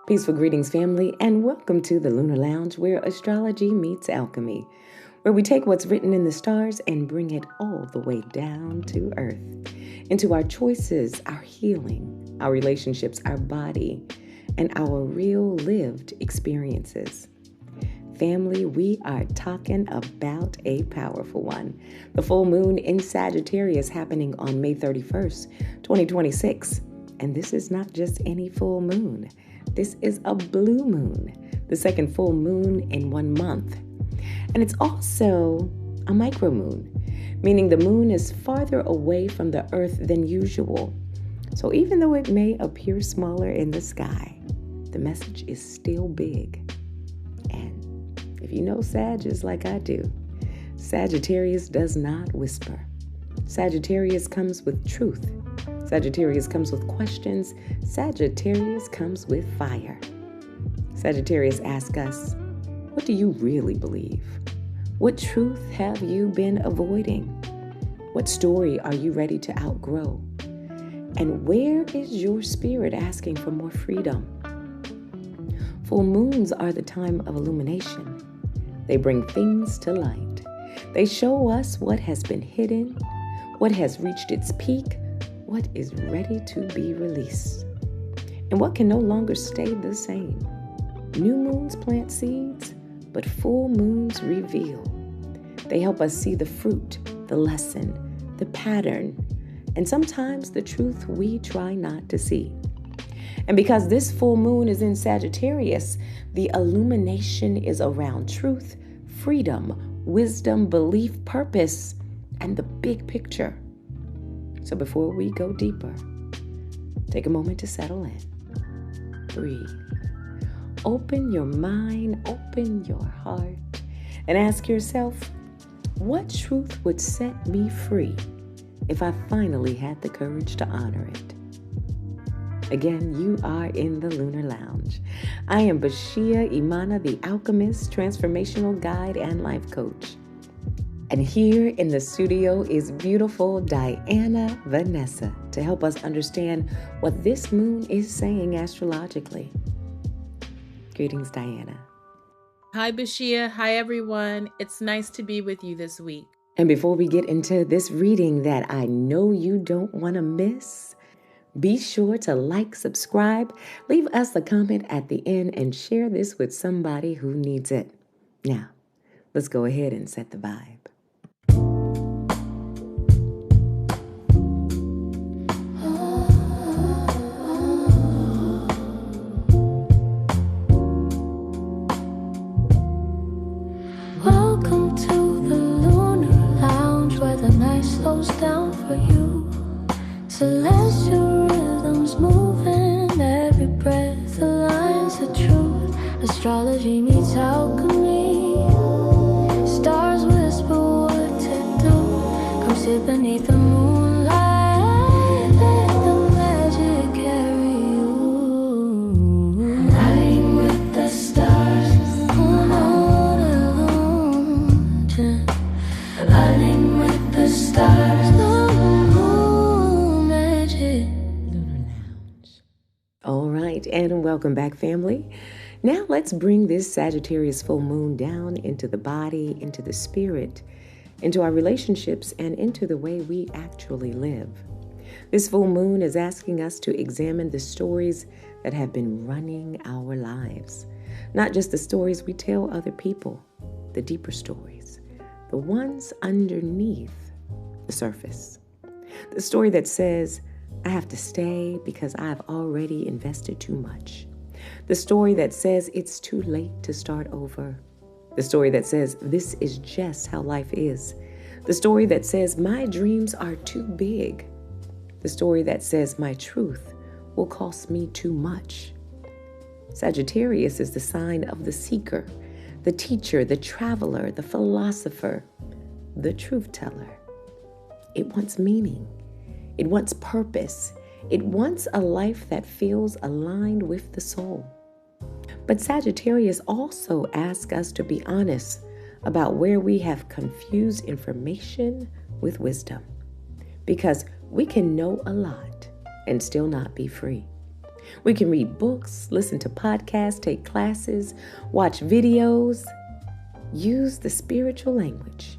Peaceful greetings, family, and welcome to the Lunar Lounge, where astrology meets alchemy, where we take what's written in the stars and bring it all the way down to earth, into our choices, our healing, our relationships, our body, and our real lived experiences. Family, we are talking about a powerful one. The full moon in Sagittarius happening on May 31st, 2026. And this is not just any full moon. This is a blue moon, the second full moon in 1 month. And it's also a micro moon, meaning the moon is farther away from the earth than usual. So even though it may appear smaller in the sky, the message is still big. And if you know Sag is like I do, Sagittarius does not whisper. Sagittarius comes with truth. Sagittarius comes with questions. Sagittarius comes with fire. Sagittarius asks us, what do you really believe? What truth have you been avoiding? What story are you ready to outgrow? And where is your spirit asking for more freedom? Full moons are the time of illumination. They bring things to light. They show us what has been hidden, what has reached its peak, what is ready to be released, and what can no longer stay the same. New moons plant seeds, but full moons reveal. They help us see the fruit, the lesson, the pattern, and sometimes the truth we try not to see. And because this full moon is in Sagittarius, the illumination is around truth, freedom, wisdom, belief, purpose, and the big picture. So before we go deeper, take a moment to settle in. Breathe. Open your mind, open your heart, and ask yourself, what truth would set me free if I finally had the courage to honor it? Again, you are in the Lunar Lounge. I am Bashea, Imana, the alchemist, transformational guide, and life coach. And here in the studio is beautiful Diana Vanessa to help us understand what this moon is saying astrologically. Greetings, Diana. Hi, Bashea. Hi, everyone. It's nice to be with you this week. And before we get into this reading that I know you don't want to miss, be sure to like, subscribe, leave us a comment at the end, and share this with somebody who needs it. Now, let's go ahead and set the vibe. Welcome to the Lunar Lounge, where the night slows down for you. Celestial rhythms moving, every breath aligns the truth. Astrology meets alchemy. Stars whisper what to do. Come sit beneath the moonlight, let the magic carry you. Lighting with the stars, lighting with the stars, the moon magic. Lunar Lounge. All right, and welcome back, family. Now let's bring this Sagittarius full moon down into the body, into the spirit, into our relationships, and into the way we actually live. This full moon is asking us to examine the stories that have been running our lives. Not just the stories we tell other people, the deeper stories, the ones underneath the surface. The story that says, I have to stay because I've already invested too much. The story that says it's too late to start over. The story that says this is just how life is. The story that says my dreams are too big. The story that says my truth will cost me too much. Sagittarius is the sign of the seeker, the teacher, the traveler, the philosopher, the truth teller. It wants meaning. It wants purpose. It wants a life that feels aligned with the soul. But Sagittarius also asks us to be honest about where we have confused information with wisdom, because we can know a lot and still not be free. We can read books, listen to podcasts, take classes, watch videos, use the spiritual language,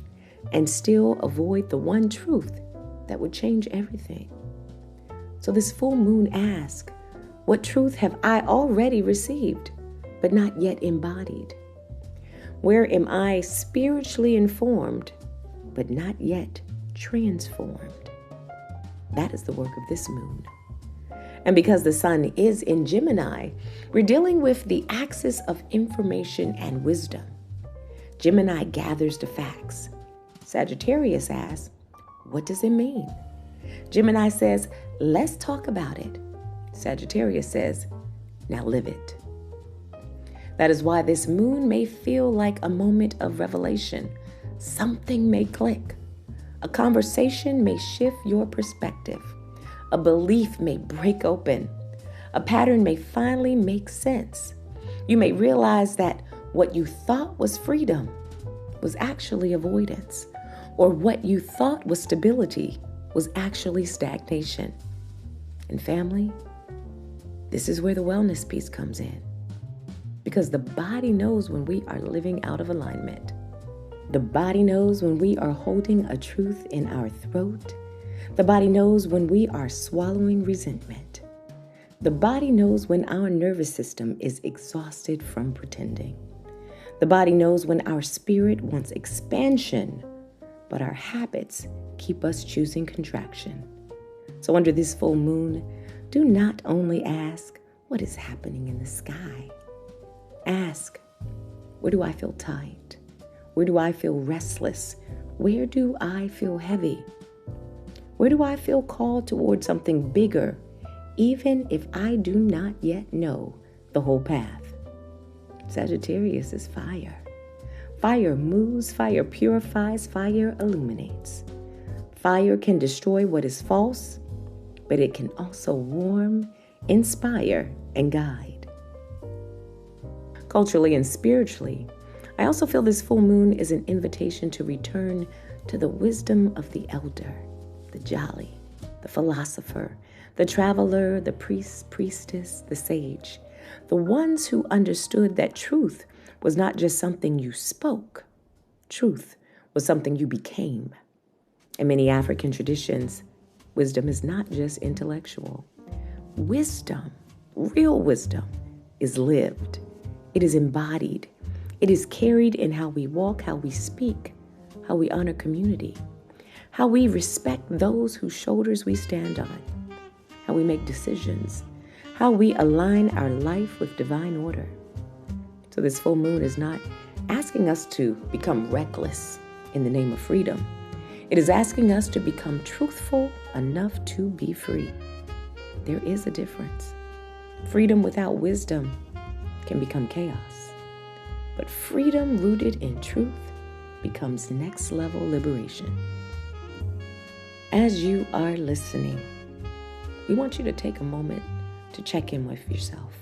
and still avoid the one truth that would change everything. So this full moon asks, what truth have I already received, but not yet embodied? Where am I spiritually informed, but not yet transformed? That is the work of this moon. And because the sun is in Gemini, we're dealing with the axis of information and wisdom. Gemini gathers the facts. Sagittarius asks, what does it mean? Gemini says, let's talk about it. Sagittarius says, now live it. That is why this moon may feel like a moment of revelation. Something may click. A conversation may shift your perspective. A belief may break open. A pattern may finally make sense. You may realize that what you thought was freedom was actually avoidance, or what you thought was stability was actually stagnation. And family, this is where the wellness piece comes in. Because the body knows when we are living out of alignment. The body knows when we are holding a truth in our throat. The body knows when we are swallowing resentment. The body knows when our nervous system is exhausted from pretending. The body knows when our spirit wants expansion, but our habits keep us choosing contraction. So under this full moon, do not only ask, what is happening in the sky? Ask, where do I feel tight? Where do I feel restless? Where do I feel heavy? Where do I feel called toward something bigger, even if I do not yet know the whole path? Sagittarius is fire. Fire moves, fire purifies, fire illuminates. Fire can destroy what is false, but it can also warm, inspire, and guide. Culturally and spiritually, I also feel this full moon is an invitation to return to the wisdom of the elder, the jolly, the philosopher, the traveler, the priest, priestess, the sage, the ones who understood that truth was not just something you spoke. Truth was something you became. In many African traditions, wisdom is not just intellectual. Wisdom, real wisdom, is lived. It is embodied. It is carried in how we walk, how we speak, how we honor community, how we respect those whose shoulders we stand on, how we make decisions, how we align our life with divine order. So this full moon is not asking us to become reckless in the name of freedom. It is asking us to become truthful enough to be free. There is a difference. Freedom without wisdom can become chaos. But freedom rooted in truth becomes next level liberation. As you are listening, we want you to take a moment to check in with yourself.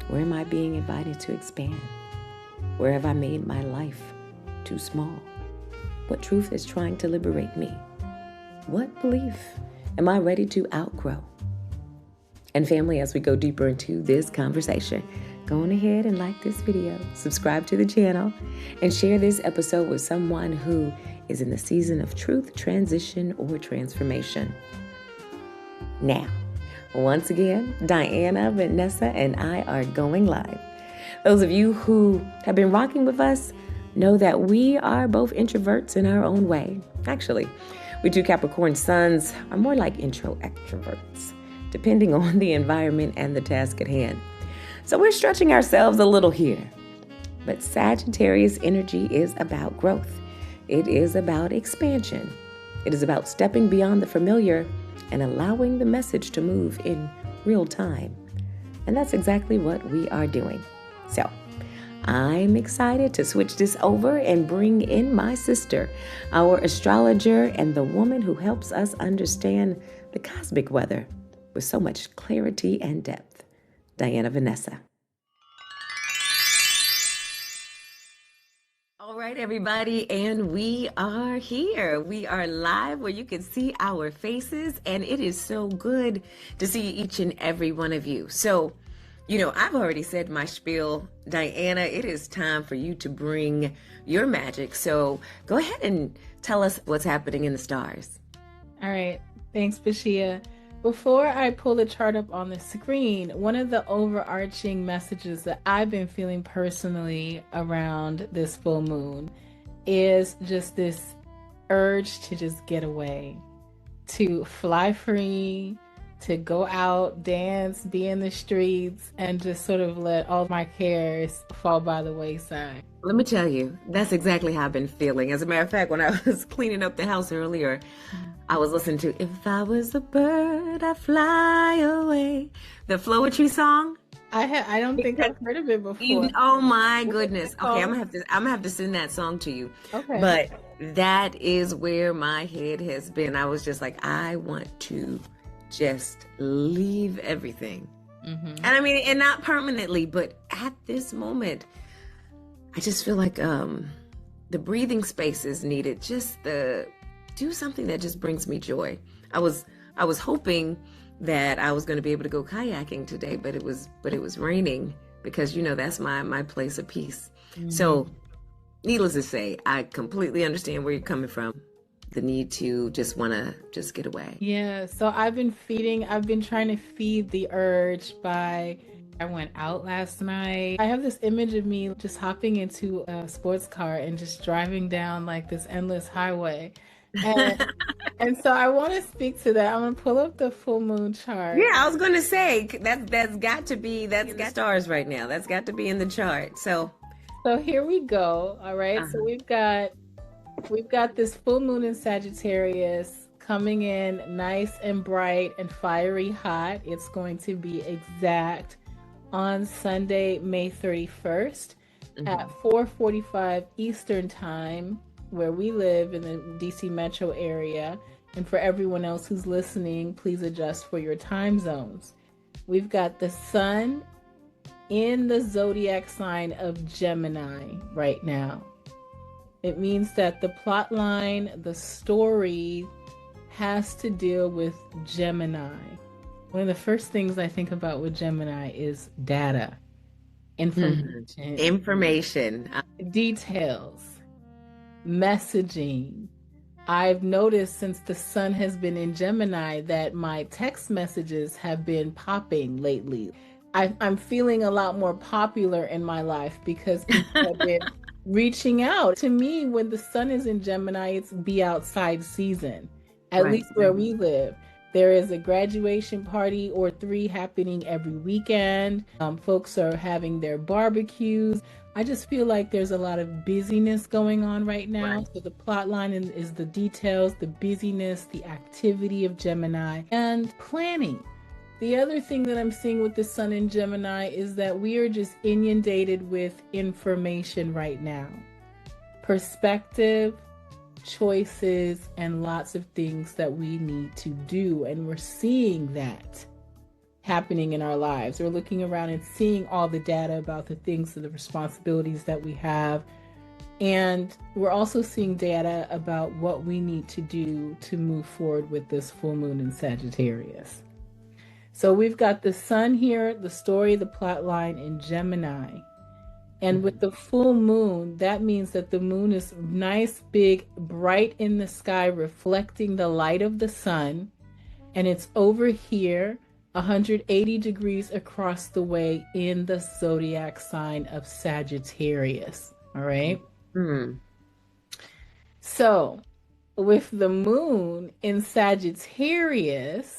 Where am I being invited to expand? Where have I made my life too small? What truth is trying to liberate me? What belief am I ready to outgrow? And family, as we go deeper into this conversation, go on ahead and like this video, subscribe to the channel, and share this episode with someone who is in the season of truth, transition, or transformation. Now, once again, Diana, Vanessa, and I are going live. Those of you who have been rocking with us know that we are both introverts in our own way. Actually, we two Capricorn suns are more like intro extroverts, depending on the environment and the task at hand. So we're stretching ourselves a little here. But Sagittarius energy is about growth. It is about expansion. It is about stepping beyond the familiar and allowing the message to move in real time. And that's exactly what we are doing. So I'm excited to switch this over and bring in my sister, our astrologer and the woman who helps us understand the cosmic weather with so much clarity and depth, Diana Vanessa. right, everybody, and we are here. We are live where you can see our faces, and it is so good to see each and every one of you. So, I've already said my spiel. Diana, it is time for you to bring your magic. So go ahead and tell us what's happening in the stars. All right. Thanks, Bashea. Before I pull the chart up on the screen, one of the overarching messages that I've been feeling personally around this full moon is just this urge to just get away, to fly free, to go out, dance, be in the streets, and just sort of let all my cares fall by the wayside. Let me tell you, that's exactly how I've been feeling. As a matter of fact, when I was cleaning up the house earlier, I was listening to If I Was a Bird, I'd Fly Away. The Floetry song. I don't think I've heard of it before. Oh my goodness. Okay, I'm gonna have to send that song to you. Okay. But that is where my head has been. I was just like, I want to just leave everything. And I mean, and not permanently, but at this moment, I just feel like the breathing space is needed. Just do something that just brings me joy. I was hoping that I was going to be able to go kayaking today, but it was raining because that's my place of peace. So, needless to say, I completely understand where you're coming from. The need to just want to just get away. Yeah, so I've been trying to feed the urge by, I went out last night. I have this image of me just hopping into a sports car and just driving down like this endless highway. And so I want to speak to that. I'm going to pull up the full moon chart. Yeah, I was going to say that's got stars right now. That's got to be in the chart. So here we go. All right. So we've got this full moon in Sagittarius coming in nice and bright and fiery hot. It's going to be exact on Sunday, May 31st at 4:45 Eastern Time, where we live in the DC metro area. And for everyone else who's listening, please adjust for your time zones. We've got the sun in the zodiac sign of Gemini right now. It means that the plot line, the story, has to deal with Gemini. One of the first things I think about with Gemini is data, information, details, messaging. I've noticed since the sun has been in Gemini that my text messages have been popping lately. I'm feeling a lot more popular in my life because people have been reaching out to me. When the sun is in Gemini, it's be outside season, at least where we live. There is a graduation party or 3 happening every weekend. Folks are having their barbecues. I just feel like there's a lot of busyness going on right now. So the plot line is the details, the busyness, the activity of Gemini, and planning. The other thing that I'm seeing with the sun in Gemini is that we are just inundated with information right now. Perspective, choices, and lots of things that we need to do. And we're seeing that happening in our lives. We're looking around and seeing all the data about the things and the responsibilities that we have. And we're also seeing data about what we need to do to move forward with this full moon in Sagittarius. So we've got the sun here, the story, the plot line in Gemini. And with the full moon, that means that the moon is nice, big, bright in the sky, reflecting the light of the sun. And it's over here, 180 degrees across the way in the zodiac sign of Sagittarius. All right. So with the moon in Sagittarius,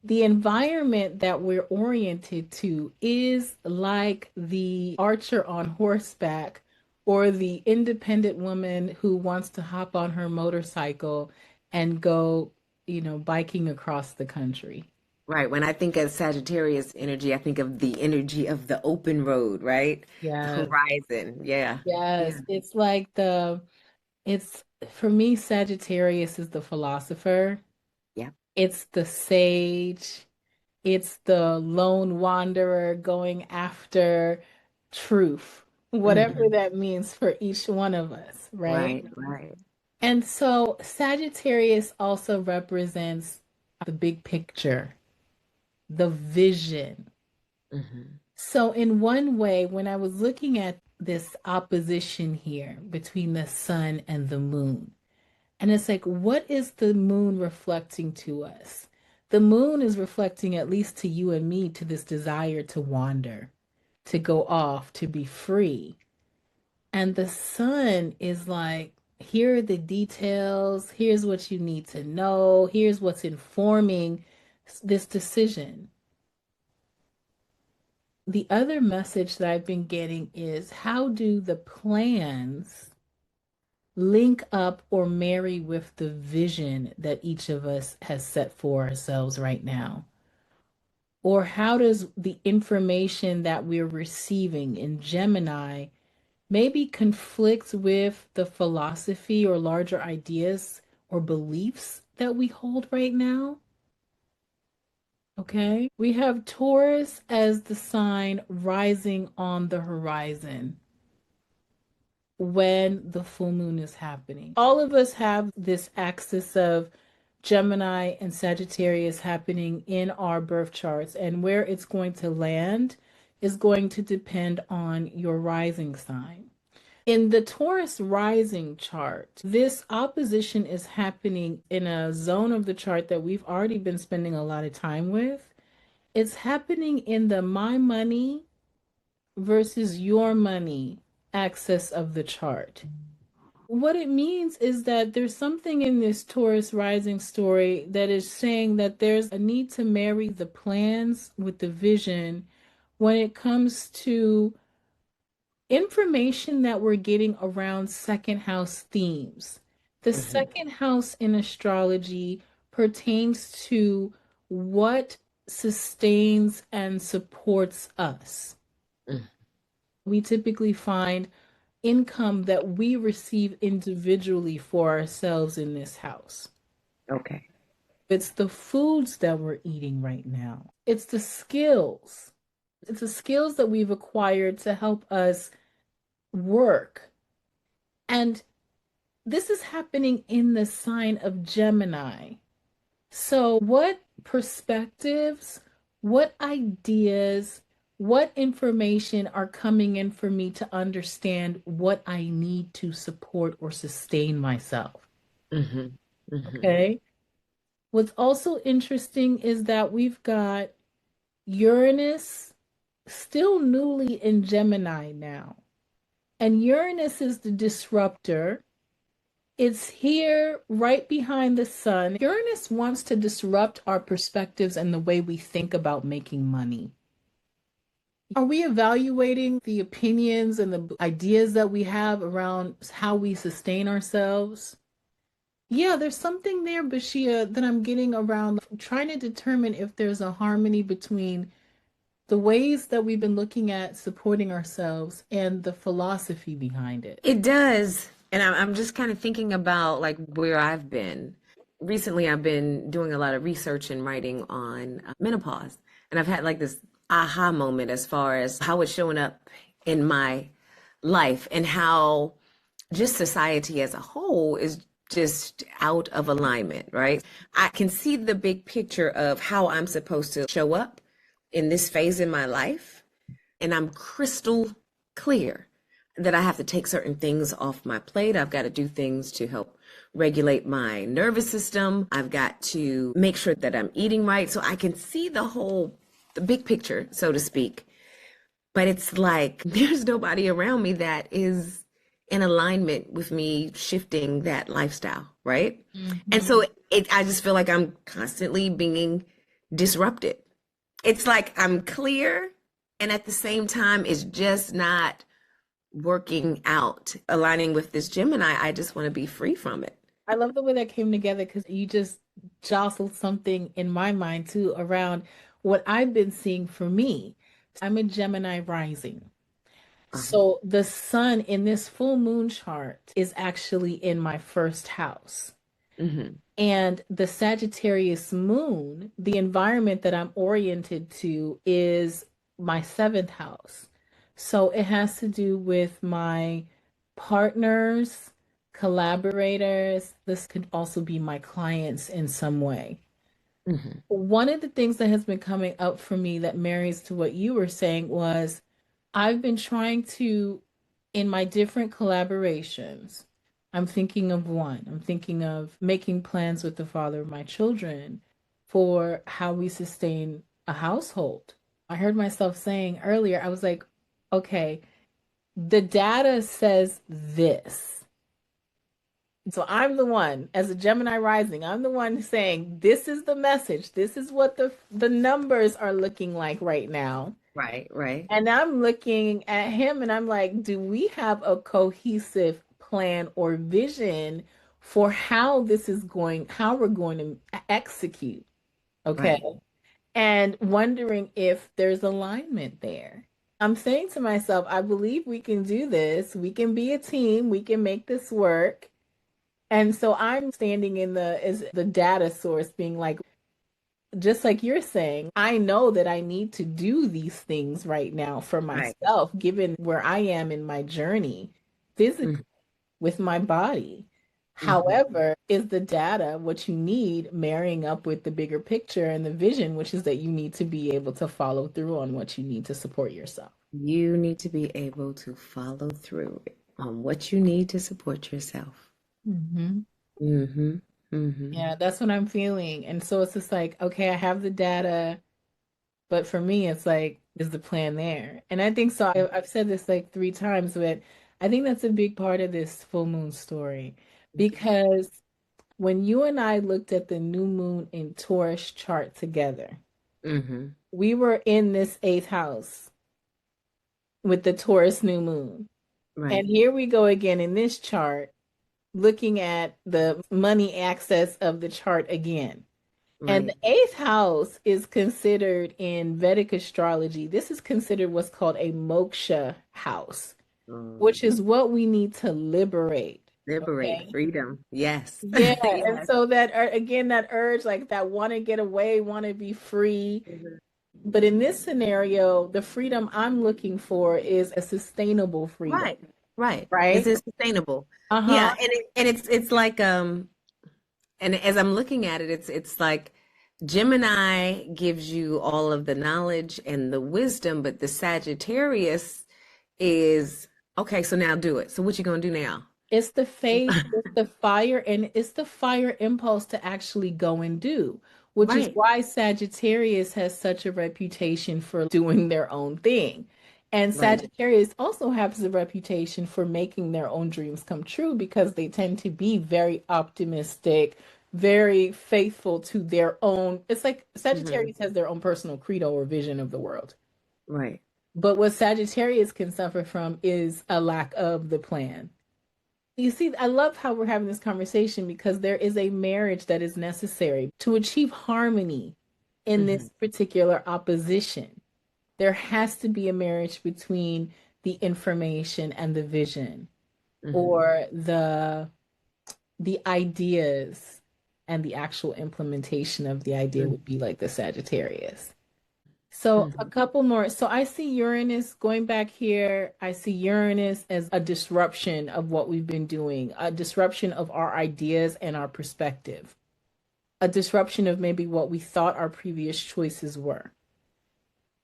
the environment that we're oriented to is like the archer on horseback or the independent woman who wants to hop on her motorcycle and go, biking across the country. Right. When I think of Sagittarius energy, I think of the energy of the open road, right? Yeah. Horizon. Yeah. Yes. Yeah. It's like for me, Sagittarius is the philosopher. Yeah. It's the sage. It's the lone wanderer going after truth. whatever that means for each one of us, right? Right, right. And so Sagittarius also represents the big picture, the vision. Hmm. So, in one way, when I was looking at this opposition here between the sun and the moon, and it's like, what is the moon reflecting to us? The moon is reflecting, at least to you and me, to this desire to wander, to go off, to be free. And the sun is like, here are the details. Here's what you need to know. Here's what's informing this decision. The other message that I've been getting is, how do the plans link up or marry with the vision that each of us has set for ourselves right now? Or how does the information that we're receiving in Gemini maybe conflicts with the philosophy or larger ideas or beliefs that we hold right now? Okay. We have Taurus as the sign rising on the horizon when the full moon is happening. All of us have this axis of Gemini and Sagittarius happening in our birth charts, and where it's going to land is going to depend on your rising sign. In the Taurus rising chart, this opposition is happening in a zone of the chart that we've already been spending a lot of time with. It's happening in the my money versus your money axis of the chart. What it means is that there's something in this Taurus rising story that is saying that there's a need to marry the plans with the vision when it comes to information that we're getting around second house themes. The Hmm. second house in astrology pertains to what sustains and supports us. We typically find income that we receive individually for ourselves in this house. Okay. It's the foods that we're eating right now. It's the skills. It's the skills that we've acquired to help us work. And this is happening in the sign of Gemini. So, what perspectives, what ideas, what information are coming in for me to understand what I need to support or sustain myself? Hmm. Hmm. Okay. What's also interesting is that we've got Uranus still newly in Gemini now. And Uranus is the disruptor. It's here right behind the sun. Uranus wants to disrupt our perspectives and the way we think about making money. Are we evaluating the opinions and the ideas that we have around how we sustain ourselves? Yeah, there's something there, Bashea, that I'm getting around trying to determine if there's a harmony between the ways that we've been looking at supporting ourselves and the philosophy behind it. It does. And I'm just kind of thinking about like where I've been. Recently, I've been doing a lot of research and writing on menopause. And I've had like this aha moment as far as how it's showing up in my life and how just society as a whole is just out of alignment, right? I can see the big picture of how I'm supposed to show up in this phase in my life, and I'm crystal clear that I have to take certain things off my plate. I've got to do things to help regulate my nervous system. I've got to make sure that I'm eating right so I can see the big picture, so to speak. But it's like there's nobody around me that is in alignment with me shifting that lifestyle, right? And so I just feel like I'm constantly being disrupted. It's like I'm clear, and at the same time, it's just not working out, aligning with this Gemini. I just want to be free from it. I love the way that came together because you just jostled something in my mind too around what I've been seeing for me. I'm a Gemini rising. Uh-huh. So the sun in this full moon chart is actually in my first house. Hmm. And the Sagittarius moon, the environment that I'm oriented to is my seventh house. So it has to do with my partners, collaborators. This could also be my clients in some way. Hmm. One of the things that has been coming up for me that marries to what you were saying was I've been trying to, in my different collaborations, I'm thinking of one. I'm thinking of making plans with the father of my children for how we sustain a household. I heard myself saying earlier, I was like, okay, the data says this. So I'm the one, as a Gemini rising, I'm the one saying, this is the message. This is what the numbers are looking like right now. Right, right, And I'm looking at him and I'm like, do we have a cohesive plan or vision for how this is going, how we're going to execute? Okay. right. And wondering if there's alignment there. I'm saying to myself, I believe we can do this. We can be a team. We can make this work. And so I'm standing in the as the data source being like, just like you're saying, I know that I need to do these things right now for Right. myself, given where I am in my journey physically Hmm. with my body. Hmm. However, is the data what you need marrying up with the bigger picture and the vision, which is that you need to be able to follow through on what you need to support yourself? You need to be able to follow through on what you need to support yourself. Hmm. Mm-hmm. Mm-hmm. Yeah, that's what I'm feeling. And so it's just like, okay, I have the data. But for me, it's like, is the plan there? And I think so. I've said this like three times, but I think that's a big part of this full moon story. Because when you and I looked at the new moon in Taurus chart together, Mm-hmm. we were in this eighth house with the Taurus new moon. And Right. here we go again in this chart, looking at the money access of the chart again. And the Right. eighth house is considered in Vedic astrology, this is considered what's called a moksha house, which Um, is what we need to liberate. liberate Okay. freedom. Yes. Yeah. And Yes. so that, again, that urge, like that want to get away, want to be free. Mhm. But in this scenario, the freedom I'm looking for is a sustainable freedom, Right. Right. Is right? it sustainable? Yeah. Uh-huh. And it's like and as I'm looking at it, it's like Gemini gives you all of the knowledge and the wisdom, but the Sagittarius is okay, so now do it. So what you gonna do now? It's the faith, it's the fire, and it's the fire impulse to actually go and do, which is Right. why Sagittarius has such a reputation for doing their own thing. And Right. Sagittarius also has a reputation for making their own dreams come true because they tend to be very optimistic, very faithful to their own. It's like Hmm. Sagittarius has their own personal credo or vision of the world. Right. But what Sagittarius can suffer from is a lack of the plan. You see, I love how we're having this conversation because there is a marriage that is necessary to achieve harmony in Hmm. this particular opposition. There has to be a marriage between the information and the vision, Hmm. or the ideas and the actual implementation of the idea would be like the Sagittarius. So a Hmm. couple more. So I see Uranus going back here. I see Uranus as a disruption of what we've been doing, a disruption of our ideas and our perspective, a disruption of maybe what we thought our previous choices were.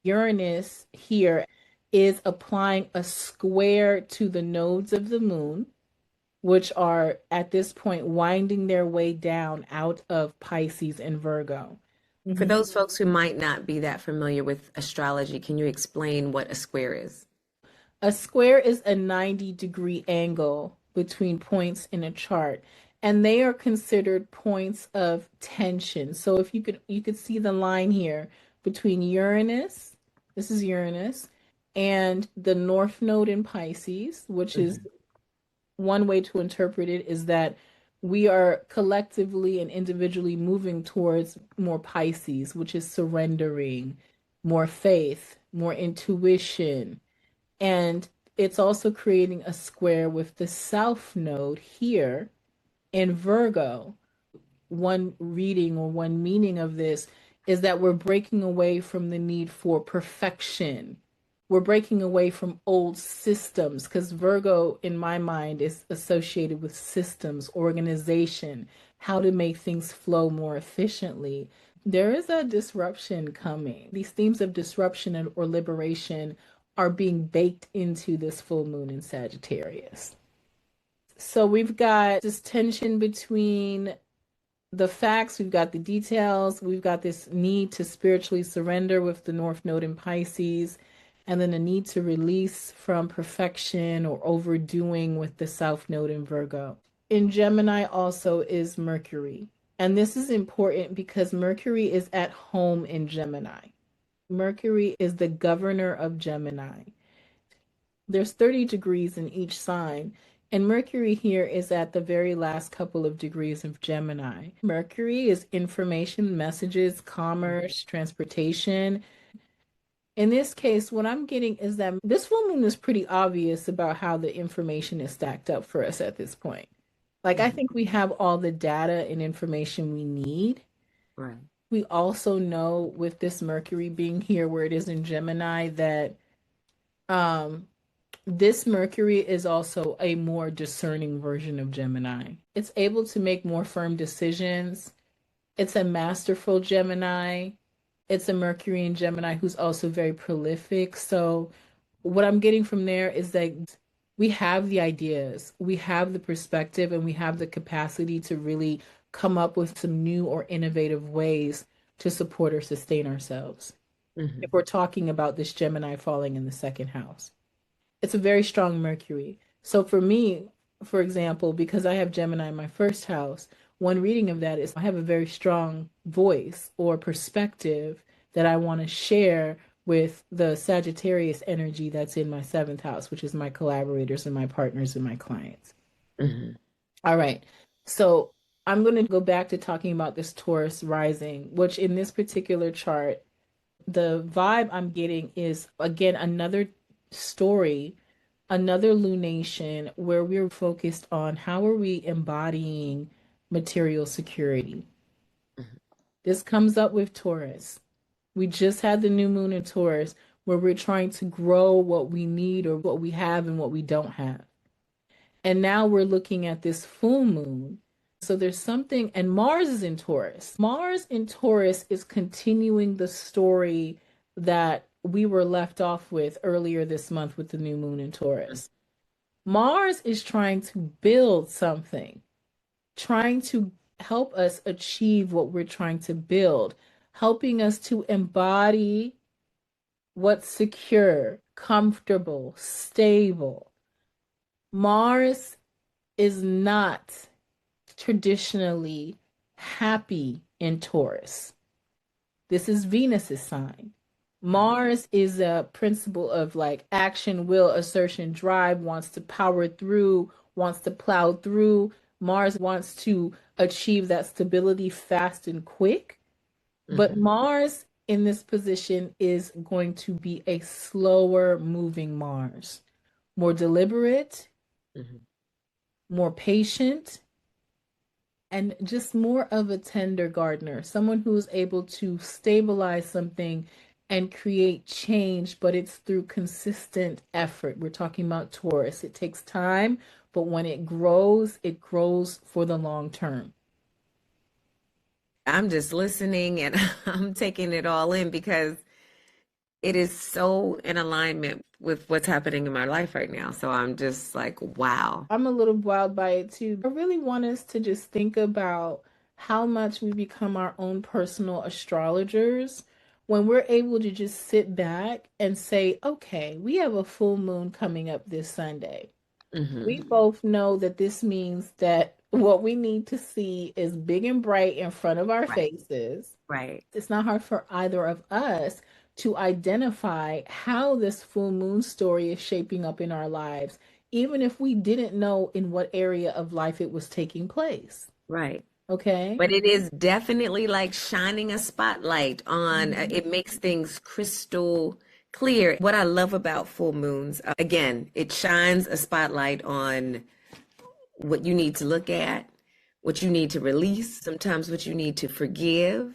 Uranus here is applying a square to the nodes of the moon, which are at this point winding their way down out of Pisces and Virgo. For those folks who might not be that familiar with astrology, can you explain what a square is? A square is a 90-degree angle between points in a chart, and they are considered points of tension. So if you could see the line here between Uranus, this is Uranus, and the North Node in Pisces, which is Hmm. one way to interpret it is that we are collectively and individually moving towards more Pisces, which is surrendering, more faith, more intuition, and it's also creating a square with the South Node here in Virgo. One reading or one meaning of this is that we're breaking away from the need for perfection We're breaking away from old systems because Virgo, in my mind, is associated with systems, organization, how to make things flow more efficiently. There is a disruption coming. These themes of disruption or liberation are being baked into this full moon in Sagittarius. So we've got this tension between the facts, we've got the details, we've got this need to spiritually surrender with the North Node in Pisces, and then a need to release from perfection or overdoing with the South Node in Virgo. In Gemini also is Mercury. And this is important because Mercury is at home in Gemini. Mercury is the governor of Gemini. There's 30 degrees in each sign, and Mercury here is at the very last couple of degrees of Gemini. Mercury is information, messages, commerce, transportation. In this case, what I'm getting is that this full moon is pretty obvious about how the information is stacked up for us at this point. Like, I think we have all the data and information we need. Right. We also know with this Mercury being here where it is in Gemini that this Mercury is also a more discerning version of Gemini. It's able to make more firm decisions. It's a masterful Gemini. It's a Mercury in Gemini who's also very prolific. So what I'm getting from there is that we have the ideas, we have the perspective, and we have the capacity to really come up with some new or innovative ways to support or sustain ourselves. Mm-hmm. If we're talking about this Gemini falling in the second house, it's a very strong Mercury. So for me, for example, because I have Gemini in my first house, one reading of that is I have a very strong voice or perspective that I want to share with the Sagittarius energy that's in my seventh house, which is my collaborators and my partners and my clients. Mm-hmm. All right. So I'm going to go back to talking about this Taurus rising, which in this particular chart, the vibe I'm getting is, again, another story, another lunation where we're focused on how are we embodying material security. Mm-hmm. This comes up with Taurus. We just had the new moon in Taurus where we're trying to grow what we need or what we have and what we don't have. And now we're looking at this full moon. So there's something, and Mars is in Taurus. Mars in Taurus is continuing the story that we were left off with earlier this month with the new moon in Taurus. Mars is trying to build something, trying to help us achieve what we're trying to build, helping us to embody what's secure, comfortable, stable. Mars is not traditionally happy in Taurus. This is Venus's sign. Mars is a principle of like action, will, assertion, drive, wants to power through, wants to plow through. Mars wants to achieve that stability fast and quick. But Mm-hmm. Mars in this position is going to be a slower moving Mars, more deliberate, Mm-hmm. more patient, and just more of a tender gardener, someone who is able to stabilize something and create change, but it's through consistent effort. We're talking about Taurus. It takes time, but when it grows for the long term. I'm just listening and I'm taking it all in because it is so in alignment with what's happening in my life right now. So I'm just like, wow. I'm a little wild by it too. I really want us to just think about how much we become our own personal astrologers when we're able to just sit back and say, okay, we have a full moon coming up this Sunday. We Mm-hmm. both know that this means that what we need to see is big and bright in front of our Right. faces. Right. It's not hard for either of us to identify how this full moon story is shaping up in our lives, even if we didn't know in what area of life it was taking place. Right. Okay. But it is definitely like shining a spotlight on, it makes things crystal clear. What I love about full moons, again, it shines a spotlight on what you need to look at, what you need to release, sometimes what you need to forgive,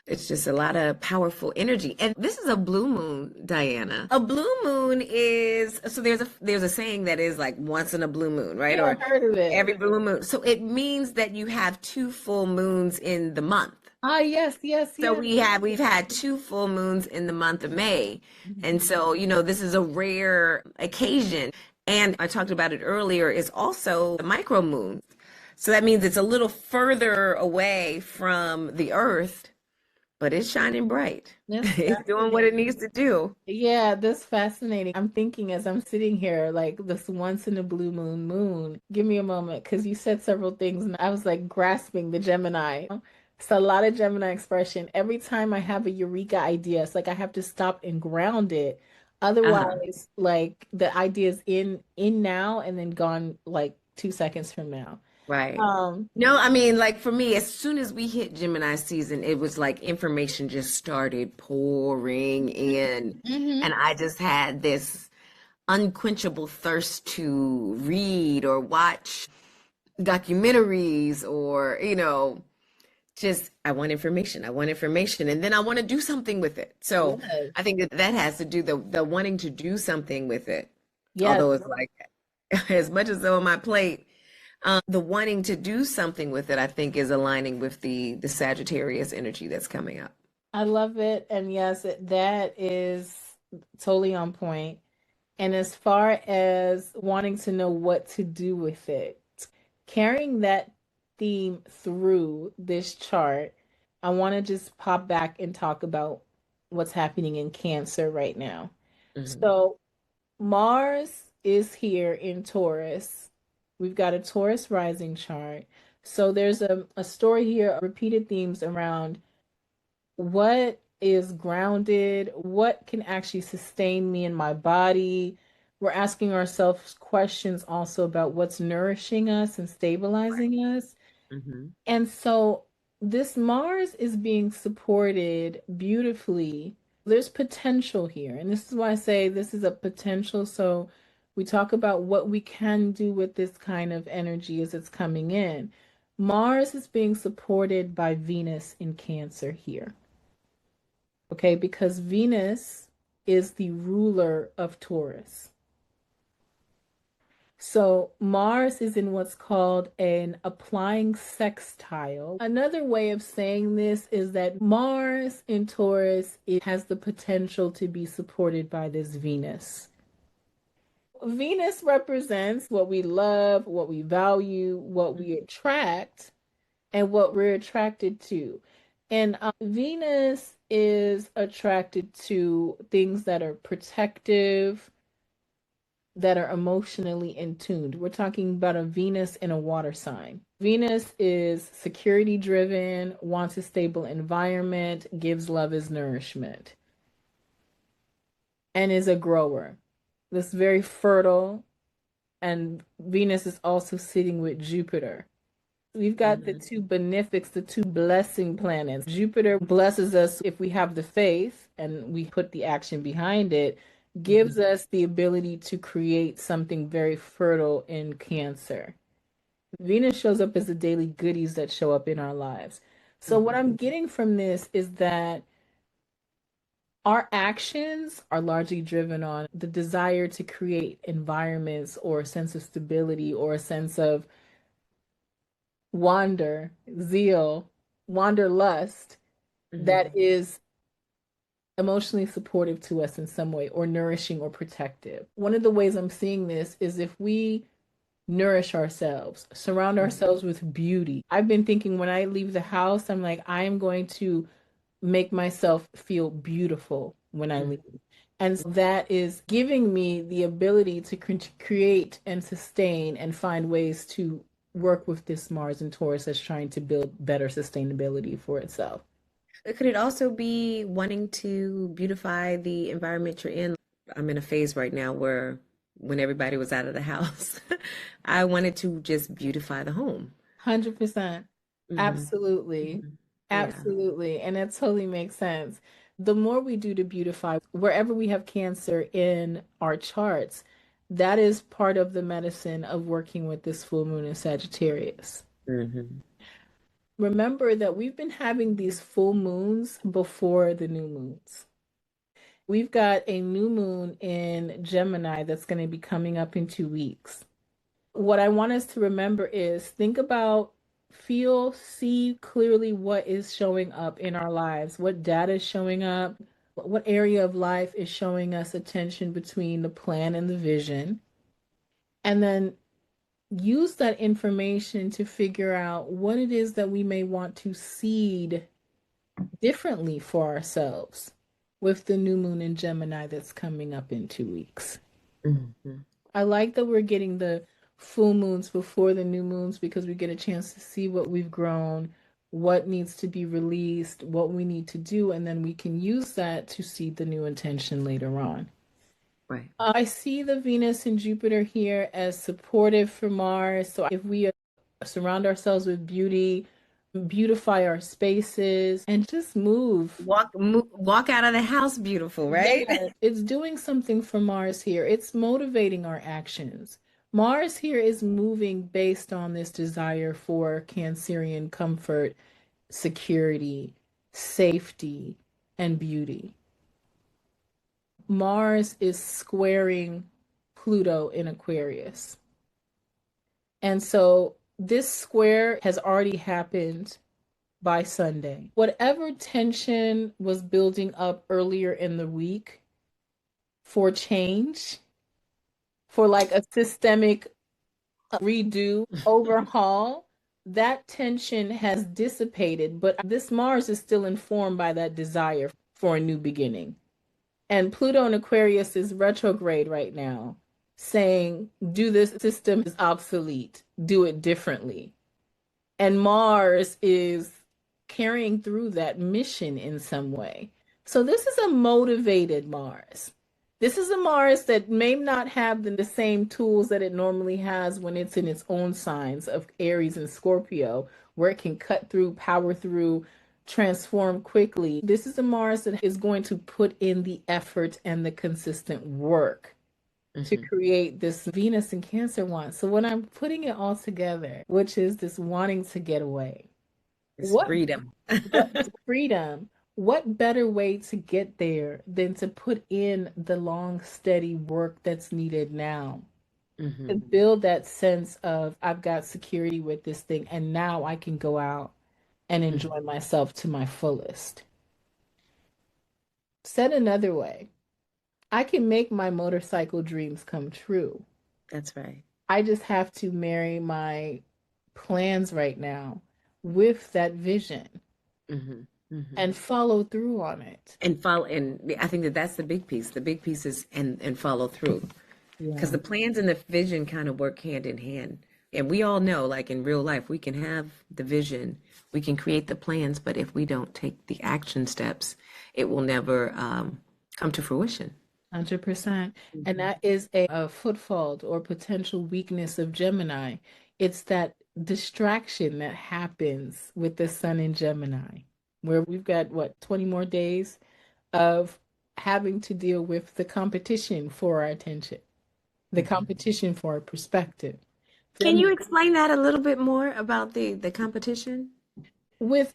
It's just a lot of powerful energy. And this is a blue moon, Diana. A blue moon is, so there's a saying that is like once in a blue moon, right? Yeah, Or I've heard of it. every blue moon. So it means that you have two full moons in the month. Ah, yes, yes, So yes. we've had two full moons in the month of May. And Mhm. so, this is a rare occasion. And I talked about it earlier, is also the micro moon. So that means it's a little further away from the earth, but it's shining bright. That's It's doing what it fascinating. needs to do. Yeah, that's fascinating. I'm thinking as I'm sitting here, like this once in a blue moon. Give me a moment, because you said several things, and I was like grasping the Gemini. It's a lot of Gemini expression. Every time I have a eureka idea, it's like I have to stop and ground it. Uh-huh. Otherwise, like the idea is in now and then gone like 2 seconds from now. Right. Um, No, I mean, like for me, as soon as we hit Gemini season, it was like information just started pouring in. mhm. And I just had this unquenchable thirst to read or watch documentaries or, just I want information. I want information. And then I want to do something with it. So Yes. I think that has to do the wanting to do something with it. Yes. Although it's like as much as on my plate, the wanting to do something with it, I think, is aligning with the Sagittarius energy that's coming up. I love it. And yes, that is totally on point. And as far as wanting to know what to do with it, carrying that theme through this chart, I want to just pop back and talk about what's happening in Cancer right now. Hmm. So, Mars is here in Taurus. We've got a Taurus rising chart. So, there's a story here, repeated themes around what is grounded, what can actually sustain me in my body. We're asking ourselves questions also about what's nourishing us and stabilizing us. Hmm. And so this Mars is being supported beautifully. There's potential here. And this is why I say this is a potential. So we talk about what we can do with this kind of energy as it's coming in. Mars is being supported by Venus in Cancer here. Okay, because Venus is the ruler of Taurus. So Mars is in what's called an applying sextile. Another way of saying this is that Mars in Taurus, it has the potential to be supported by this Venus. Venus represents what we love, what we value, what we attract, and what we're attracted to. And Venus is attracted to things that are protective, that are emotionally in tuned. We're talking about a Venus in a water sign. Venus is security driven, wants a stable environment, gives love as nourishment, and is a grower. This very fertile, and Venus is also sitting with Jupiter. We've got the Hmm. two benefics, the two blessing planets. Jupiter blesses us if we have the faith and we put the action behind it, gives Hmm. us the ability to create something very fertile in Cancer. Venus shows up as the daily goodies that show up in our lives. So, what Hmm. I'm getting from this is that our actions are largely driven on the desire to create environments or a sense of stability or a sense of wander, zeal, wanderlust that Hmm. is emotionally supportive to us in some way or nourishing or protective. One of the ways I'm seeing this is if we nourish ourselves, surround ourselves with beauty. I've been thinking when I leave the house, I'm like, I am going to make myself feel beautiful when I leave. Hmm. And so that is giving me the ability to create and sustain and find ways to work with this Mars and Taurus that's trying to build better sustainability for itself. Could it also be wanting to beautify the environment you're in? I'm in a phase right now where when everybody was out of the house, I wanted to just beautify the home. 100%. Hmm. Absolutely. Hmm. Yeah. Absolutely. And it totally makes sense. The more we do to beautify, wherever we have Cancer in our charts, that is part of the medicine of working with this full moon in Sagittarius. Hmm. remember that we've been having these full moons before the new moons. We've got a new moon in Gemini that's going to be coming up in 2 weeks. What I want us to remember is think about, feel, see clearly what is showing up in our lives, what data is showing up, what area of life is showing us a tension between the plan and the vision. And then use that information to figure out what it is that we may want to seed differently for ourselves with the new moon in Gemini that's coming up in 2 weeks. Mm-hmm. I like that we're getting the full moons before the new moons because we get a chance to see what we've grown, what needs to be released, what we need to do, and then we can use that to seed the new intention later on. Right. I see the Venus and Jupiter here as supportive for Mars. So if we surround ourselves with beauty, beautify our spaces, and just move. Walk out of the house beautiful, right? Yeah, it's doing something for Mars here. It's motivating our actions. Mars here is moving based on this desire for Cancerian comfort, security, safety, and beauty. Mars is squaring Pluto in Aquarius. And so this square has already happened by Sunday. Whatever tension was building up earlier in the week for change, for like a systemic redo, overhaul, that tension has dissipated. But this Mars is still informed by that desire for a new beginning. And Pluto in Aquarius is retrograde right now, saying, do this system is obsolete, do it differently. And Mars is carrying through that mission in some way. So this is a motivated Mars. This is a Mars that may not have the same tools that it normally has when it's in its own signs of Aries and Scorpio, where it can cut through, power through, transform quickly. This is a Mars that is going to put in the effort and the consistent work to create this Venus and Cancer one. So when I'm putting it all together, which is this wanting to get away, It's freedom. what is freedom? What better way to get there than to put in the long, steady work that's needed now? To build that sense of I've got security with this thing, and now I can go out and enjoy myself to my fullest. Said another way, I can make my motorcycle dreams come true. That's right. I just have to marry my plans right now with that vision and follow through on it. And I think that that's the big piece. The big piece is and follow through. Because the plans and the vision kind of work hand in hand. And we all know, like in real life, we can have the vision, we can create the plans, but if we don't take the action steps, it will never come to fruition. 100%. And that is a footfall or potential weakness of Gemini. It's that distraction that happens with the sun in Gemini, where we've got, 20 more days of having to deal with the competition for our attention, the competition for our perspective. Can you explain that a little bit more about the competition? With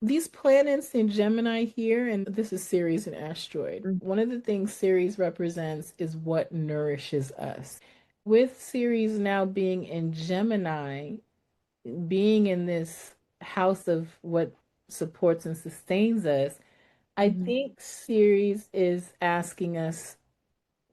these planets in Gemini here, and this is Ceres and asteroid, one of the things Ceres represents is what nourishes us. With Ceres now being in Gemini, being in this house of what supports and sustains us, I think Ceres is asking us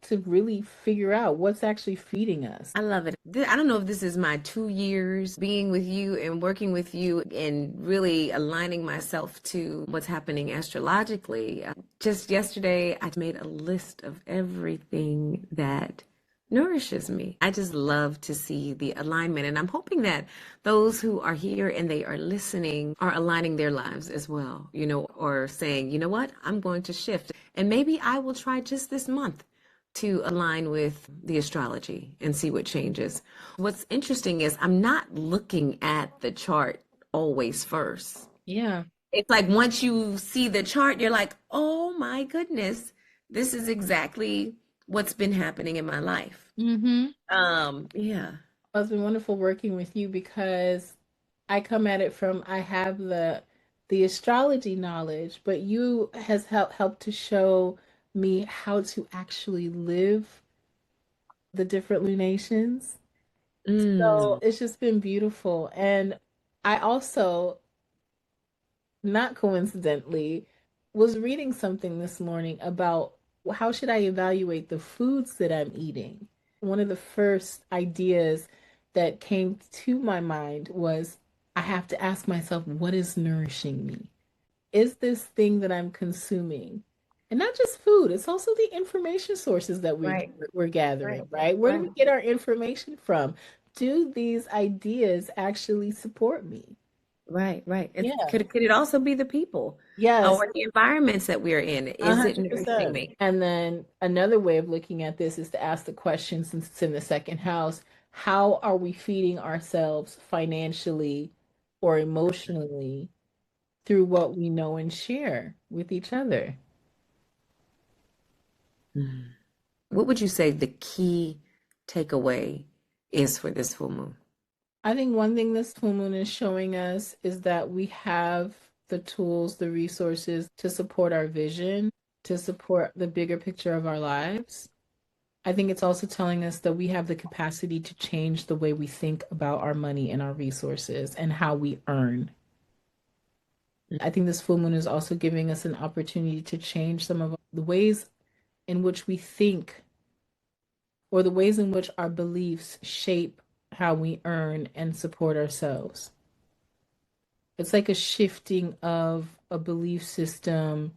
to really figure out what's actually feeding us. I love it. I don't know if this is my 2 years being with you and working with you and really aligning myself to what's happening astrologically. Just yesterday, I made a list of everything that nourishes me. I just love to see the alignment. And I'm hoping that those who are here and they are listening are aligning their lives as well, or saying, you know what, I'm going to shift. And maybe I will try just this month to align with the astrology and see what changes. What's interesting is I'm not looking at the chart always first. Yeah. It's like once you see the chart, you're like, oh my goodness, this is exactly what's been happening in my life. Yeah. Yeah. It's been wonderful working with you because I come at it from, I have the astrology knowledge, but you has helped to show me how to actually live the different lunations. So Mm. it's just been beautiful. And I also, not coincidentally, was reading something this morning about how should I evaluate the foods that I'm eating. One of the first ideas that came to my mind was I have to ask myself, what is nourishing me? Is this thing that I'm consuming? And not just food, it's also the information sources that Right, we're right, gathering, right? Where do right, we get our information from? Do these ideas actually support me? right, right. Yeah. Could it also be the people Yes, or the environments that we're in? Is it nourishing 100%. me? And then another way of looking at this is to ask the question, since it's in the second house, how are we feeding ourselves financially or emotionally through what we know and share with each other? Mm. What would you say the key takeaway is for this full moon? I think one thing this full moon is showing us is that we have the tools, the resources to support our vision, to support the bigger picture of our lives. I think it's also telling us that we have the capacity to change the way we think about our money and our resources and how we earn. I think this full moon is also giving us an opportunity to change some of the ways in which we think or the ways in which our beliefs shape how we earn and support ourselves. It's like a shifting of a belief system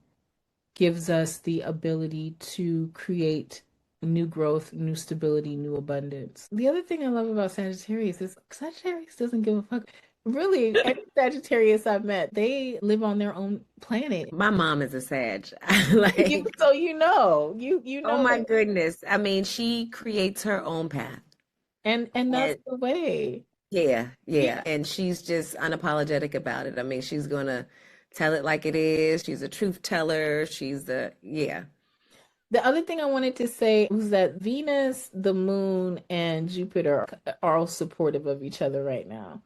gives us the ability to create new growth, new stability, new abundance. The other thing I love about Sagittarius is Sagittarius doesn't give a fuck. Really, any Sagittarius I've met, they live on their own planet. My mom is a Sag. Like, So you oh know my that, goodness. I mean, she creates her own path. and that's And the way. yeah, Yeah. yeah. And she's just unapologetic about it. I mean, she's gonna tell it like it is. She's a truth teller. She's the, yeah. The other thing I wanted to say was that Venus, the moon, and Jupiter are all supportive of each other right now.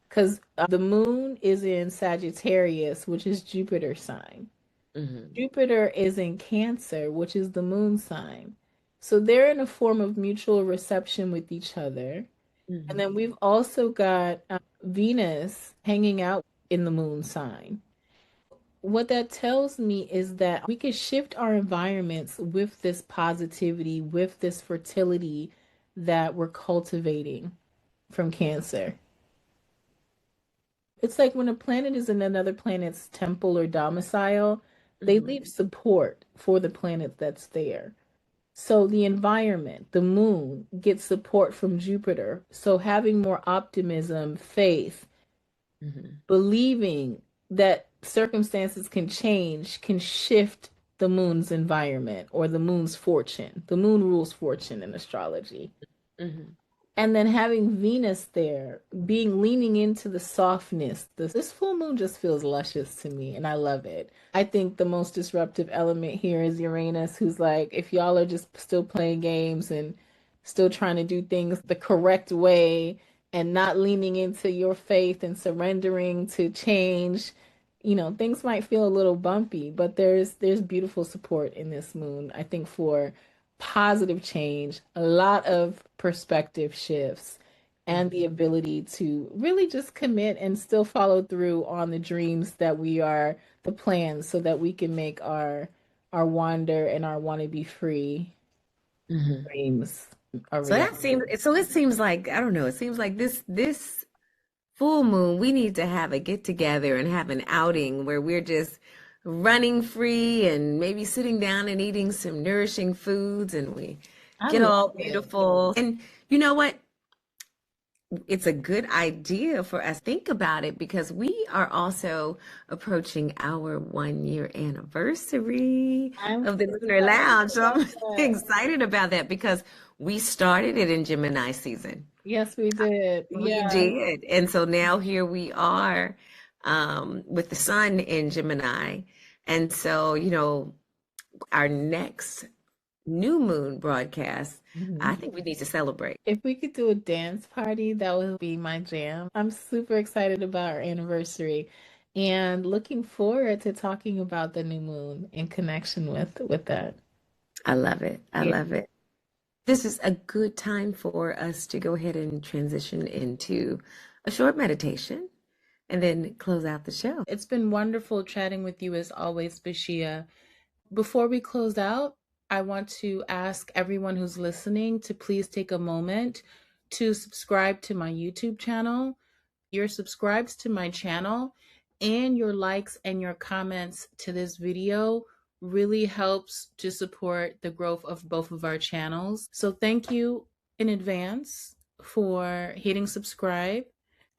Because the moon is in Sagittarius, which is Jupiter's sign. Hmm. Jupiter is in Cancer, which is the moon sign. So they're in a form of mutual reception with each other. And Hmm. then we've also got Venus hanging out in the moon sign. What that tells me is that we can shift our environments with this positivity, with this fertility that we're cultivating from Cancer. It's like when a planet is in another planet's temple or domicile, they Hmm. leave support for the planet that's there. So the environment, the moon, gets support from Jupiter. So having more optimism, faith, Hmm. believing that circumstances can change, can shift the moon's environment or the moon's fortune. The moon rules fortune in astrology. Hmm. And then having Venus there, being leaning into the softness. This full moon just feels luscious to me, and I love it. I think the most disruptive element here is Uranus, who's like, if y'all are just still playing games and still trying to do things the correct way and not leaning into your faith and surrendering to change, things might feel a little bumpy, but there's beautiful support in this moon, I think, for positive change, a lot of perspective shifts, and the Hmm. ability to really just commit and still follow through on the dreams that we are, the plans, so that we can make our wander and our want to be free Hmm. dreams a So that reality. seems, so it seems like, I don't know, it seems like this full moon, we need to have a get together and have an outing where we're just running free and maybe sitting down and eating some nourishing foods and we I get love all it. beautiful. And you know what? It's a good idea for us to think about it because we are also approaching our 1 year anniversary I'm of the so Lunar excited Lounge. So about I'm that. excited about that because we started it in Gemini season. Yes, we did. We Yeah. did. And so now here we are with the sun in Gemini. And so, our next new moon broadcast, I Mhm. think we need to celebrate. If we could do a dance party, that would be my jam. I'm super excited about our anniversary and looking forward to talking about the new moon in connection with that. I love it. I Yeah. love it. This is a good time for us to go ahead and transition into a short meditation and then close out the show. It's been wonderful chatting with you as always, Bashea. Before we close out, I want to ask everyone who's listening to please take a moment to subscribe to my YouTube channel. Your subscribes to my channel and your likes and your comments to this video really helps to support the growth of both of our channels. So thank you in advance for hitting subscribe.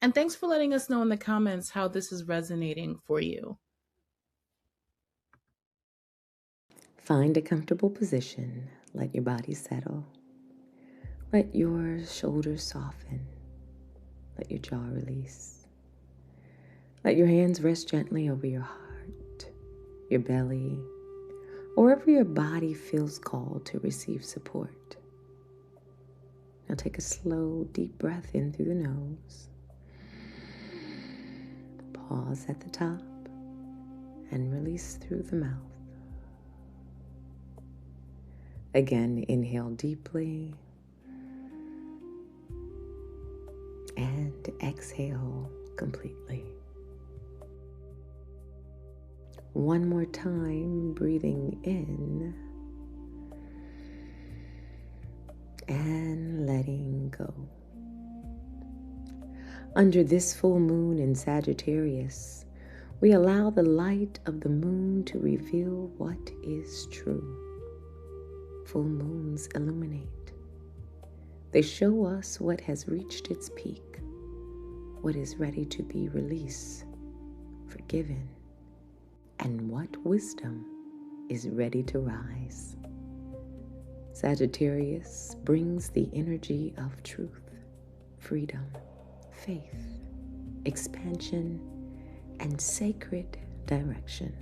And thanks for letting us know in the comments how this is resonating for you. Find a comfortable position. Let your body settle. Let your shoulders soften. Let your jaw release. Let your hands rest gently over your heart, your belly, or wherever your body feels called to receive support. Now take a slow, deep breath in through the nose. Pause at the top and release through the mouth. Again, inhale deeply and exhale completely. One more time, breathing in and letting go. Under this full moon in Sagittarius, we allow the light of the moon to reveal what is true. Full moons illuminate. They show us what has reached its peak, what is ready to be released, forgiven, and what wisdom is ready to rise. Sagittarius brings the energy of truth, freedom, faith, expansion, and sacred direction.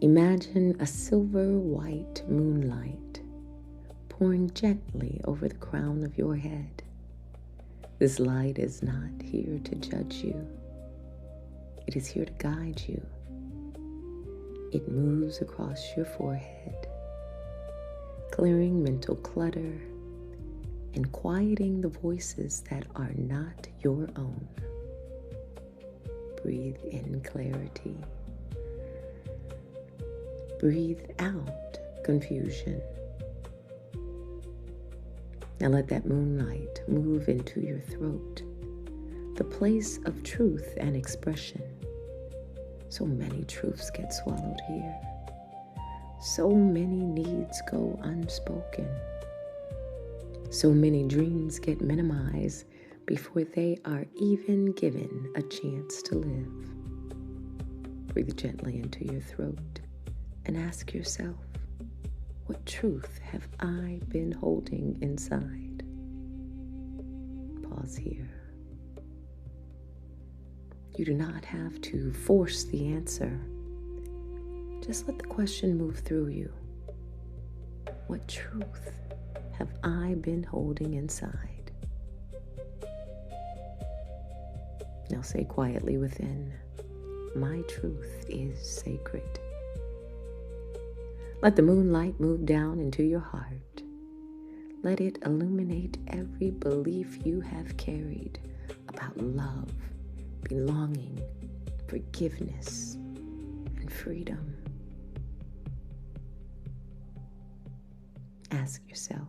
Imagine a silver white moonlight pouring gently over the crown of your head. This light is not here to judge you. It is here to guide you. It moves across your forehead, clearing mental clutter and quieting the voices that are not your own. Breathe in clarity. Breathe out confusion. Now let that moonlight move into your throat, the place of truth and expression. So many truths get swallowed here. So many needs go unspoken. So many dreams get minimized before they are even given a chance to live. Breathe gently into your throat and ask yourself, what truth have I been holding inside? Pause here. You do not have to force the answer. Just let the question move through you. What truth have I been holding inside? Now say quietly within, my truth is sacred. Let the moonlight move down into your heart. Let it illuminate every belief you have carried about love, belonging, forgiveness, and freedom. Ask yourself,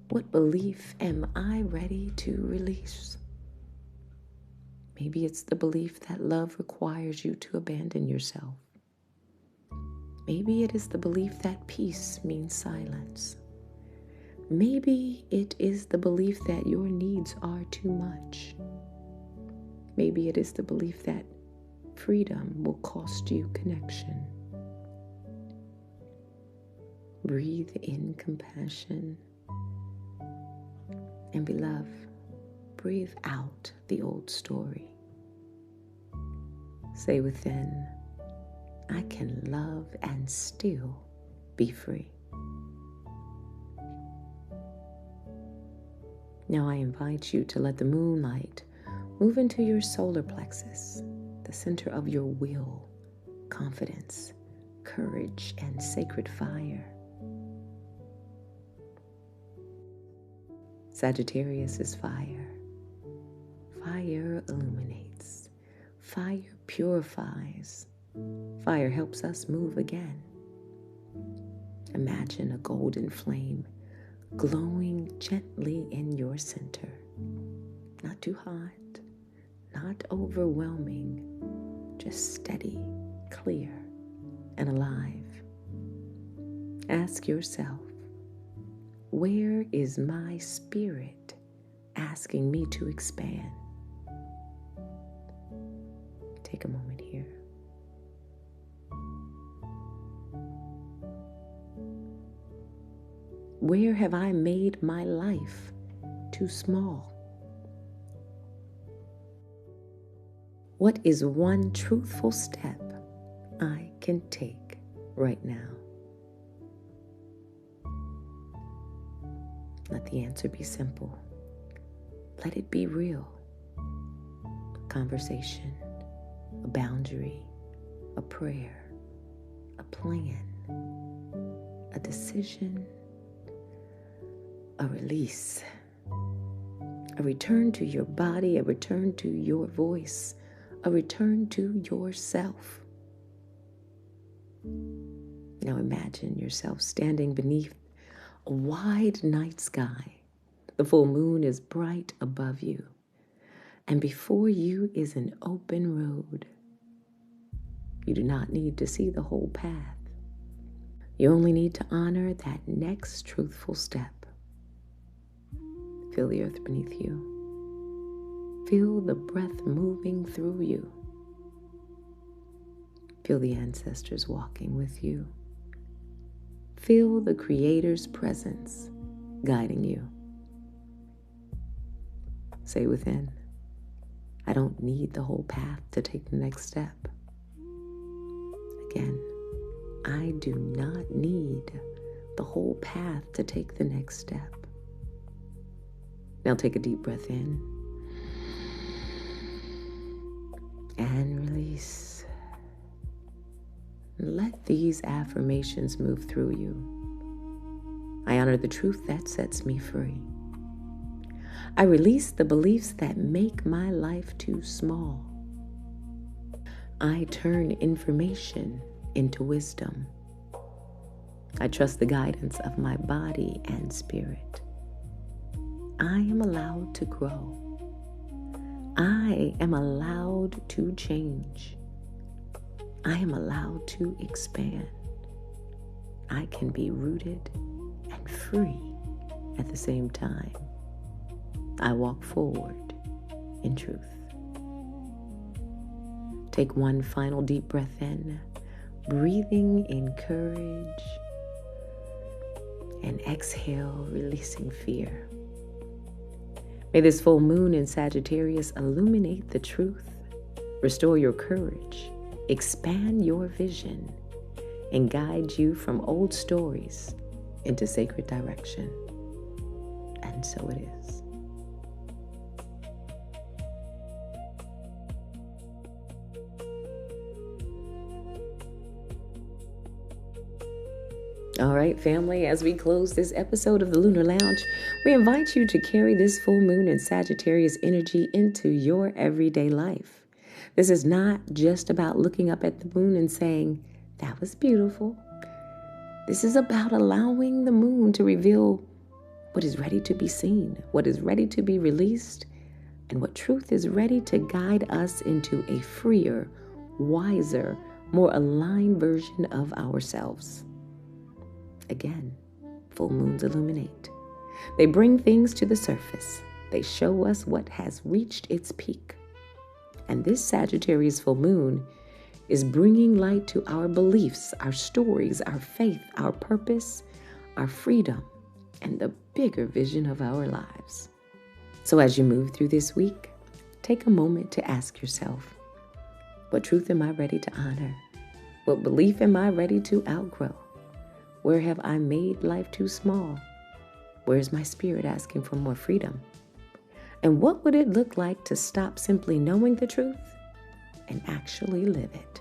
what belief am I ready to release? Maybe it's the belief that love requires you to abandon yourself. Maybe it is the belief that peace means silence. Maybe it is the belief that your needs are too much. Maybe it is the belief that freedom will cost you connection. Breathe in compassion. And beloved, breathe out the old story. Say within, I can love and still be free. Now I invite you to let the moonlight move into your solar plexus, the center of your will, confidence, courage, and sacred fire. Sagittarius is fire. Fire illuminates. Fire purifies. Fire helps us move again. Imagine a golden flame glowing gently in your center. Not too hot, not overwhelming, just steady, clear, and alive. Ask yourself, where is my spirit asking me to expand? Take a moment here. Where have I made my life too small? What is one truthful step I can take right now? Let the answer be simple. Let it be real. A conversation, a boundary, a prayer, a plan, a decision, a release, a return to your body, a return to your voice, a return to yourself. Now imagine yourself standing beneath a wide night sky. The full moon is bright above you, and before you is an open road. You do not need to see the whole path. You only need to honor that next truthful step. Feel the earth beneath you. Feel the breath moving through you. Feel the ancestors walking with you. Feel the Creator's presence guiding you. Say within, I don't need the whole path to take the next step. Again, I do not need the whole path to take the next step. Now take a deep breath in and release. Let these affirmations move through you. I honor the truth that sets me free. I release the beliefs that make my life too small. I turn information into wisdom. I trust the guidance of my body and spirit. I am allowed to grow. I am allowed to change. I am allowed to expand. I can be rooted and free at the same time. I walk forward in truth. Take one final deep breath in, breathing in courage, and exhale, releasing fear. May this full moon in Sagittarius illuminate the truth, restore your courage, expand your vision, and guide you from old stories into sacred direction. And so it is. All right, family, as we close this episode of the Lunar Lounge, we invite you to carry this full moon and Sagittarius energy into your everyday life. This is not just about looking up at the moon and saying, that was beautiful. This is about allowing the moon to reveal what is ready to be seen, what is ready to be released, and what truth is ready to guide us into a freer, wiser, more aligned version of ourselves. Again, full moons illuminate. They bring things to the surface. They show us what has reached its peak. And this Sagittarius full moon is bringing light to our beliefs, our stories, our faith, our purpose, our freedom, and the bigger vision of our lives. So as you move through this week, take a moment to ask yourself, what truth am I ready to honor? What belief am I ready to outgrow? Where have I made life too small? Where is my spirit asking for more freedom? And what would it look like to stop simply knowing the truth and actually live it?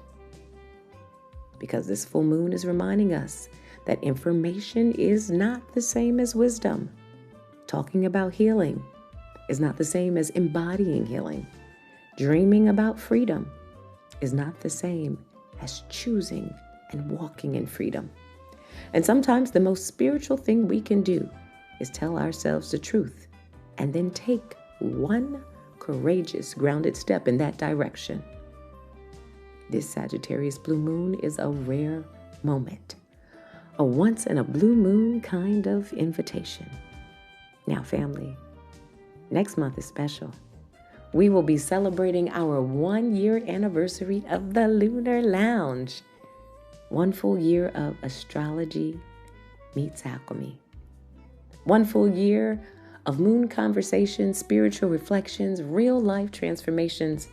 Because this full moon is reminding us that information is not the same as wisdom. Talking about healing is not the same as embodying healing. Dreaming about freedom is not the same as choosing and walking in freedom. And sometimes the most spiritual thing we can do is tell ourselves the truth and then take one courageous, grounded step in that direction. This Sagittarius Blue Moon is a rare moment, a once in a blue moon kind of invitation. Now, family, next month is special. We will be celebrating our 1-year anniversary of the Lunar Lounge. 1 full year of astrology meets alchemy. 1 full year of moon conversations, spiritual reflections, real life transformations,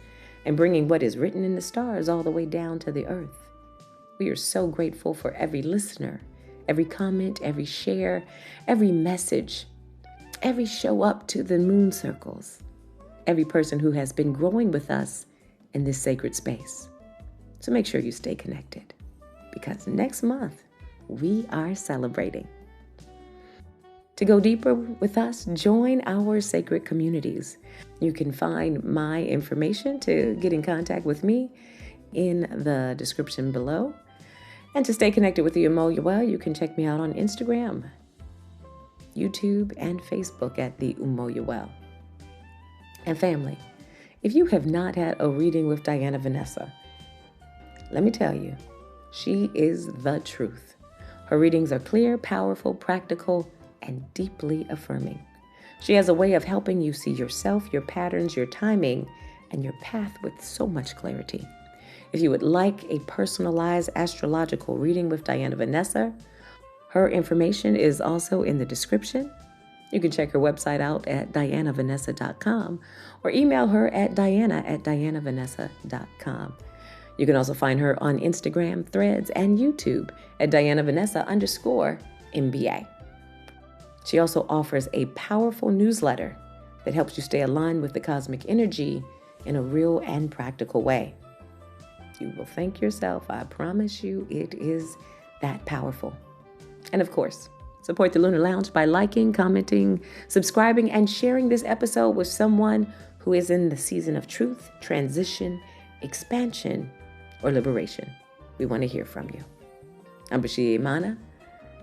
and bringing what is written in the stars all the way down to the earth. We are so grateful for every listener, every comment, every share, every message, every show up to the moon circles, every person who has been growing with us in this sacred space. So make sure you stay connected, because next month we are celebrating. To go deeper with us, join our sacred communities. You can find my information to get in contact with me in the description below. And to stay connected with the Umoya, you can check me out on Instagram, YouTube, and Facebook at the Umoya. And family, if you have not had a reading with Diana Vanessa, let me tell you, she is the truth. Her readings are clear, powerful, practical, and deeply affirming. She has a way of helping you see yourself, your patterns, your timing, and your path with so much clarity. If you would like a personalized astrological reading with Diana Vanessa, her information is also in the description. You can check her website out at dianavanessa.com or email her at diana@dianavanessa.com. You can also find her on Instagram, Threads, and YouTube at DianaVanessa_MBA. She also offers a powerful newsletter that helps you stay aligned with the cosmic energy in a real and practical way. You will thank yourself. I promise you, it is that powerful. And of course, support the Lunar Lounge by liking, commenting, subscribing, and sharing this episode with someone who is in the season of truth, transition, expansion, or liberation. We want to hear from you. I'm Bashea Imana,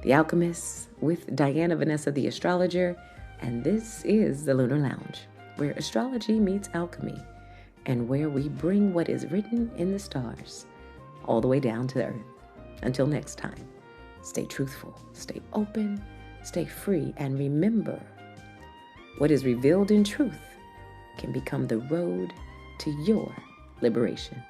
the alchemist, with Diana Vanessa, the astrologer, and this is the Lunar Lounge, where astrology meets alchemy, and where we bring what is written in the stars all the way down to the earth. Until next time, stay truthful, stay open, stay free, and remember, what is revealed in truth can become the road to your liberation.